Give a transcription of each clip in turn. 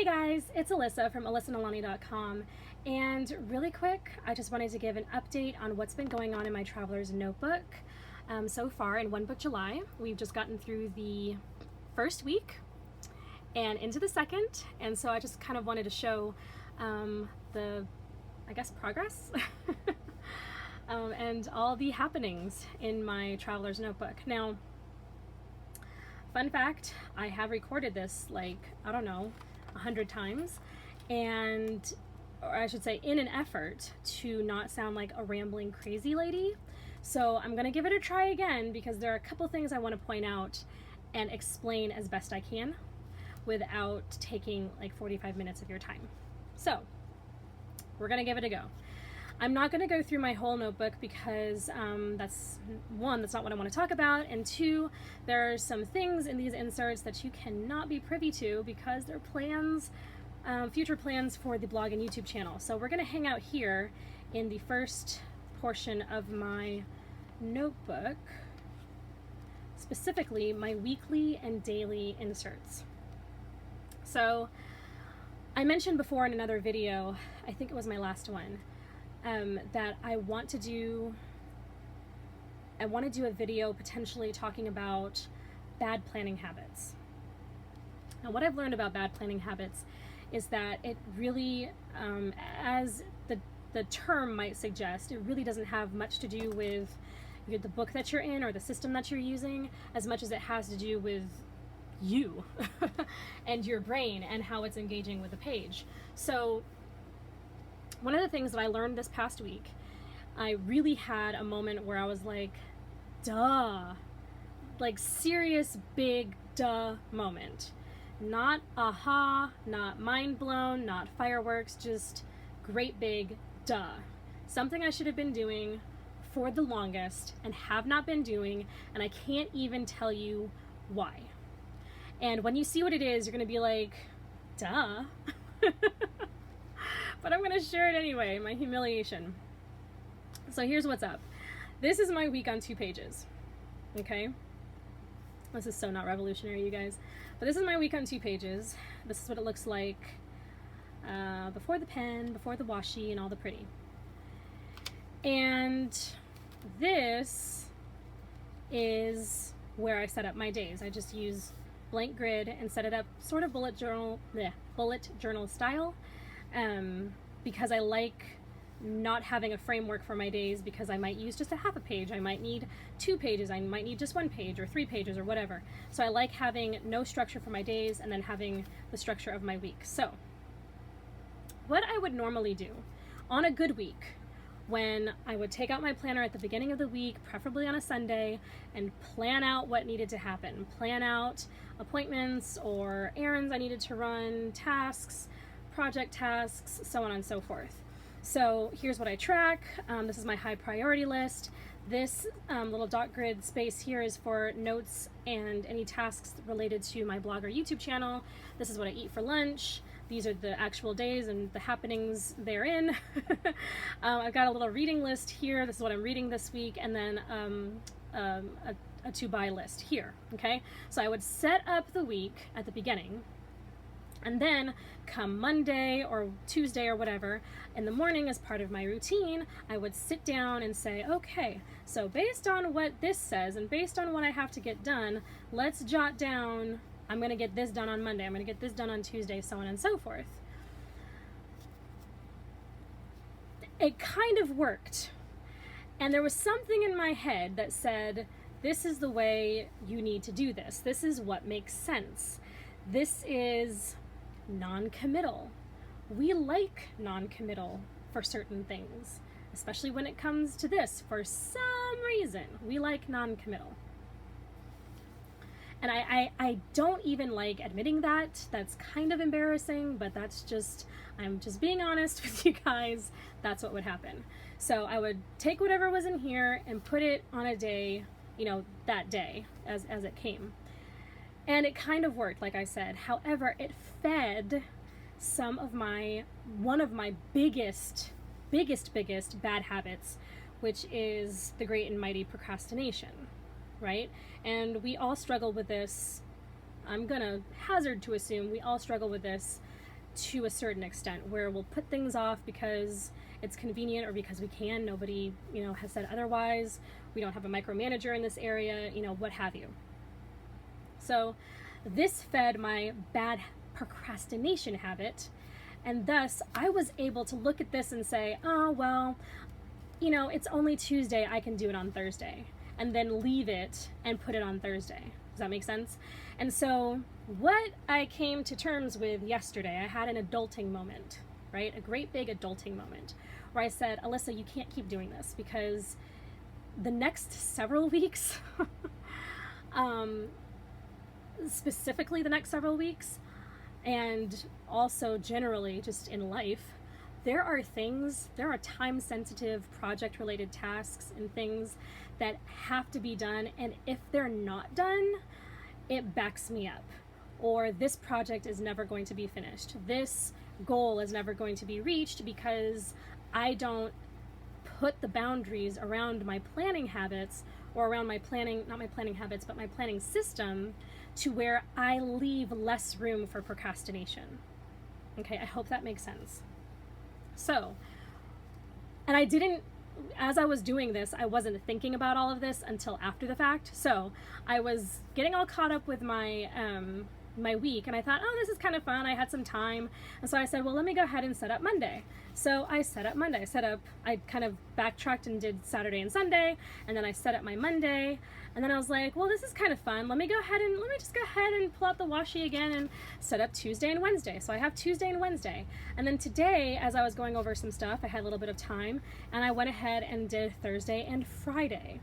guys, it's Elyssa from ElyssaNalani.com, and really quick, I just wanted to give an update on what's been going on in my Traveler's Notebook. So far in One Book July, we've just gotten through the first week and into the second, and so I just kind of wanted to show the, I guess, progress and all the happenings in my Traveler's Notebook. Now, fun fact, I have recorded this like, I don't know, 100 times, and, or I should say, in an effort to not sound like a rambling crazy lady. So I'm gonna give it a try again because there are a couple things I want to point out and explain as best I can without taking like 45 minutes of your time. So we're gonna give it a go. I'm not going to go through my whole notebook because that's one, that's not what I want to talk about, and two, there are some things in these inserts that you cannot be privy to because they're plans, future plans for the blog and YouTube channel. So we're going to hang out here in the first portion of my notebook, specifically my weekly and daily inserts. So I mentioned before in another video, I think it was my last one, that I want to do a video potentially talking about bad planning habits. And what I've learned about bad planning habits is that it really, as the term might suggest, it really doesn't have much to do with the book that you're in or the system that you're using, as much as it has to do with you and your brain and how it's engaging with the page. So one of the things that I learned this past week, I really had a moment where I was like, duh, like serious big duh moment. Not aha, not mind blown, not fireworks, just great big duh. Something I should have been doing for the longest and have not been doing, and I can't even tell you why. And when you see what it is, you're gonna be like, duh. But I'm gonna share it anyway, my humiliation. So here's what's up. This is my week on 2 pages, okay? This is so not revolutionary, you guys. But this is my week on 2 pages. This is what it looks like before the pen, before the washi, and all the pretty. And this is where I set up my days. I just use blank grid and set it up sort of bullet journal style. Because I like not having a framework for my days, because I might use just a half a page, I might need 2 pages, I might need just 1 page or 3 pages or whatever. So I like having no structure for my days and then having the structure of my week. So what I would normally do on a good week, when I would take out my planner at the beginning of the week, preferably on a Sunday, and plan out what needed to happen, plan out appointments or errands I needed to run, tasks, project tasks, so on and so forth. So here's what I track. This is my high priority list. This little dot grid space here is for notes and any tasks related to my blog or YouTube channel. This is what I eat for lunch. These are the actual days and the happenings therein. I've got a little reading list here. This is what I'm reading this week, and then a to-buy list here, okay? So I would set up the week at the beginning, and then come Monday or Tuesday or whatever, in the morning as part of my routine, I would sit down and say, okay, so based on what this says and based on what I have to get done, let's jot down, I'm going to get this done on Monday, I'm going to get this done on Tuesday, so on and so forth. It kind of worked. And there was something in my head that said, this is the way you need to do this. This is what makes sense. This is non-committal. We like non-committal for certain things, especially when it comes to this. For some reason, we like non-committal. And I don't even like admitting that. That's kind of embarrassing, but that's just, I'm just being honest with you guys. That's what would happen. So I would take whatever was in here and put it on a day, you know, that day as it came. And it kind of worked, like I said. However, it fed one of my biggest bad habits, which is the great and mighty procrastination, right? And we all struggle with this. I'm gonna hazard to assume we all struggle with this to a certain extent, where we'll put things off because it's convenient or because we can. Nobody, has said otherwise. We don't have a micromanager in this area, what have you. So this fed my bad procrastination habit, and thus I was able to look at this and say, oh, well, it's only Tuesday, I can do it on Thursday, and then leave it and put it on Thursday. Does that make sense? And so what I came to terms with yesterday, I had an adulting moment, right? A great big adulting moment where I said, Elyssa, you can't keep doing this, because the next several weeks, specifically the next several weeks, and also generally just in life, there are time-sensitive project-related tasks and things that have to be done, and if they're not done, it backs me up. Or this project is never going to be finished. This goal is never going to be reached because I don't put the boundaries around my planning habits, or around my planning, not my planning habits, but my planning system, to where I leave less room for procrastination. Okay, I hope that makes sense. So, and I didn't, as I was doing this, I wasn't thinking about all of this until after the fact. So I was getting all caught up with my my week, and I thought, oh, this is kind of fun. I had some time, and so I said, well, let me go ahead and set up Monday. So I set up Monday. I kind of backtracked and did Saturday and Sunday, and then I set up my Monday, and then I was like, well, this is kind of fun. Let me just go ahead and pull out the washi again and set up Tuesday and Wednesday. So I have Tuesday and Wednesday. And then today, as I was going over some stuff, I had a little bit of time, and I went ahead and did Thursday and Friday.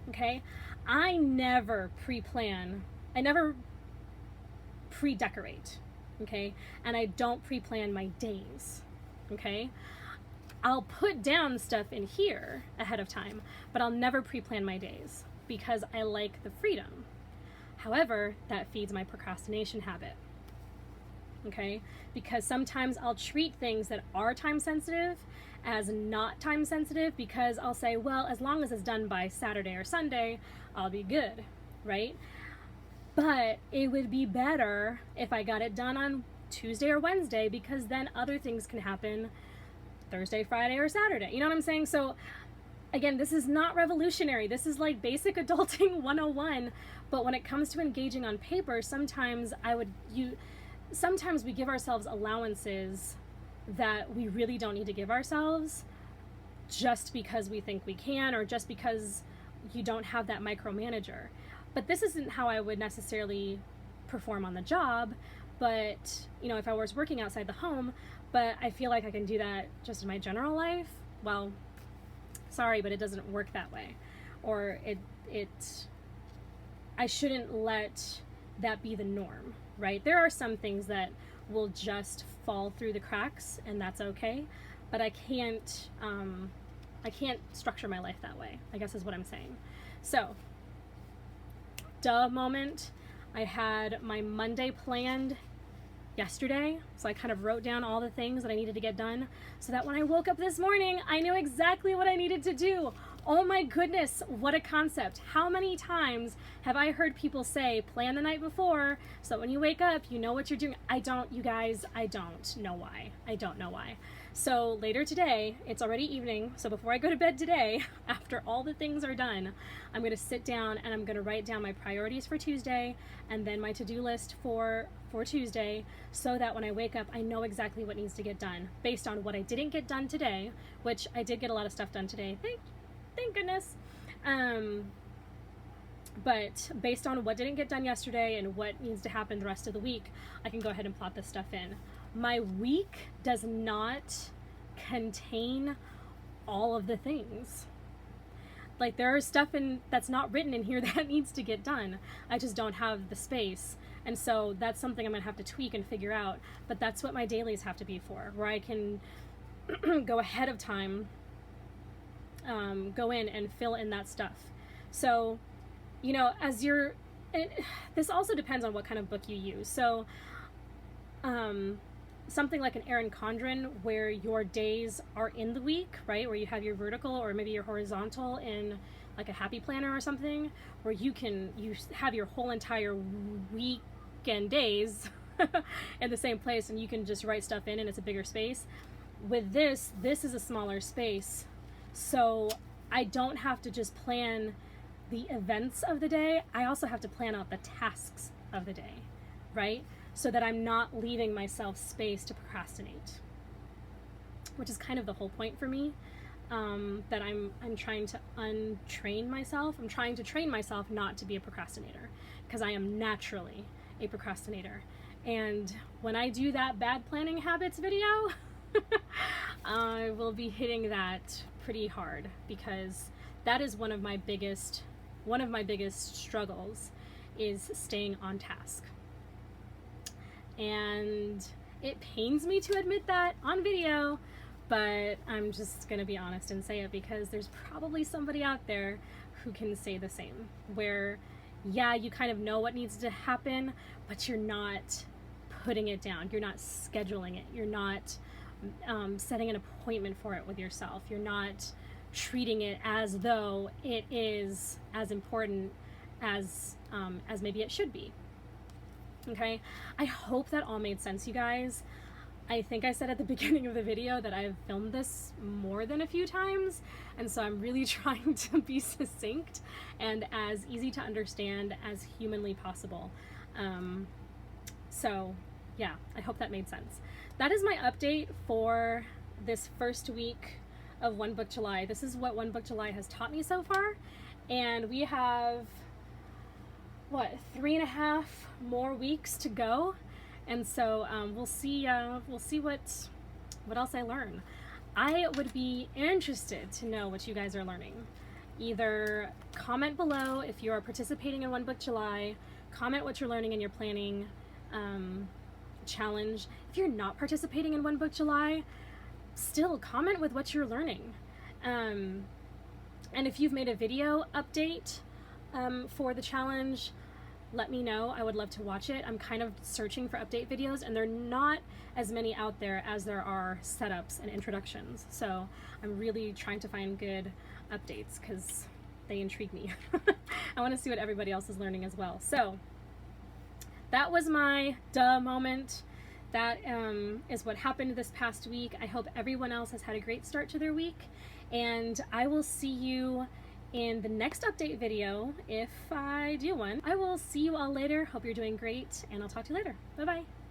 Okay? I never pre-plan. I never pre-decorate. Okay? And I don't pre-plan my days. Okay? I'll put down stuff in here ahead of time, but I'll never pre-plan my days because I like the freedom. However, that feeds my procrastination habit. Okay? Because sometimes I'll treat things that are time sensitive as not time sensitive, because I'll say, well, as long as it's done by Saturday or Sunday, I'll be good, right? But it would be better if I got it done on Tuesday or Wednesday, because then other things can happen Thursday, Friday, or Saturday. You know what I'm saying? So again, this is not revolutionary. This is like basic adulting 101. But when it comes to engaging on paper, sometimes we give ourselves allowances that we really don't need to give ourselves, just because we think we can, or just because you don't have that micromanager. But this isn't how I would necessarily perform on the job, but if I was working outside the home. But I feel like I can do that just in my general life. Well, sorry, but it doesn't work that way. Or I shouldn't let that be the norm, right? There are some things that will just fall through the cracks, and that's okay. But I can't structure my life that way, I guess is what I'm saying. So, moment, I had my Monday planned yesterday, so I kind of wrote down all the things that I needed to get done, so that when I woke up this morning, I knew exactly what I needed to do. Oh my goodness, what a concept. How many times have I heard people say, plan the night before, so when you wake up, you know what you're doing? You guys, I don't know why. I don't know why. So later today, it's already evening, so before I go to bed today, after all the things are done, I'm going to sit down and I'm going to write down my priorities for Tuesday, and then my to-do list for Tuesday, so that when I wake up, I know exactly what needs to get done based on what I didn't get done today, which I did get a lot of stuff done today. Thank goodness. But based on what didn't get done yesterday and what needs to happen the rest of the week, I can go ahead and plot this stuff in. My week does not contain all of the things. Like, there is stuff that's not written in here that needs to get done. I just don't have the space. And so that's something I'm going to have to tweak and figure out. But that's what my dailies have to be for, where I can go ahead of time, go in and fill in that stuff. So, this also depends on what kind of book you use. So, something like an Erin Condren, where your days are in the week, right? Where you have your vertical or maybe your horizontal in like a happy planner or something, where you have your whole entire weekend days in the same place, and you can just write stuff in and it's a bigger space. With this is a smaller space, so I don't have to just plan the events of the day, I also have to plan out the tasks of the day, right? So that I'm not leaving myself space to procrastinate, which is kind of the whole point for me. That I'm trying to untrain myself. I'm trying to train myself not to be a procrastinator, because I am naturally a procrastinator. And when I do that bad planning habits video, I will be hitting that pretty hard, because that is one of my biggest struggles, is staying on task. And it pains me to admit that on video, but I'm just gonna be honest and say it, because there's probably somebody out there who can say the same, where yeah, you kind of know what needs to happen, but you're not putting it down, you're not scheduling it, you're not setting an appointment for it with yourself, you're not treating it as though it is as important as maybe it should be. Okay, I hope that all made sense, you guys. I think I said at the beginning of the video that I've filmed this more than a few times, and so I'm really trying to be succinct and as easy to understand as humanly possible. So yeah, I hope that made sense. That is my update for this first week of One Book July. This is what One Book July has taught me so far, and we have, what, 3.5 more weeks to go, and so we'll see what else I learn. I would be interested to know what you guys are learning. Either comment below if you are participating in One Book July, comment what you're learning in your planning challenge. If you're not participating in One Book July, still comment with what you're learning. And if you've made a video update for the challenge, let me know. I would love to watch it. I'm kind of searching for update videos, and there are not as many out there as there are setups and introductions. So I'm really trying to find good updates, because they intrigue me. I want to see what everybody else is learning as well. So that was my duh moment. That is what happened this past week. I hope everyone else has had a great start to their week, and I will see you in the next update video, if I do one. I will see you all later. Hope you're doing great, and I'll talk to you later. Bye-bye.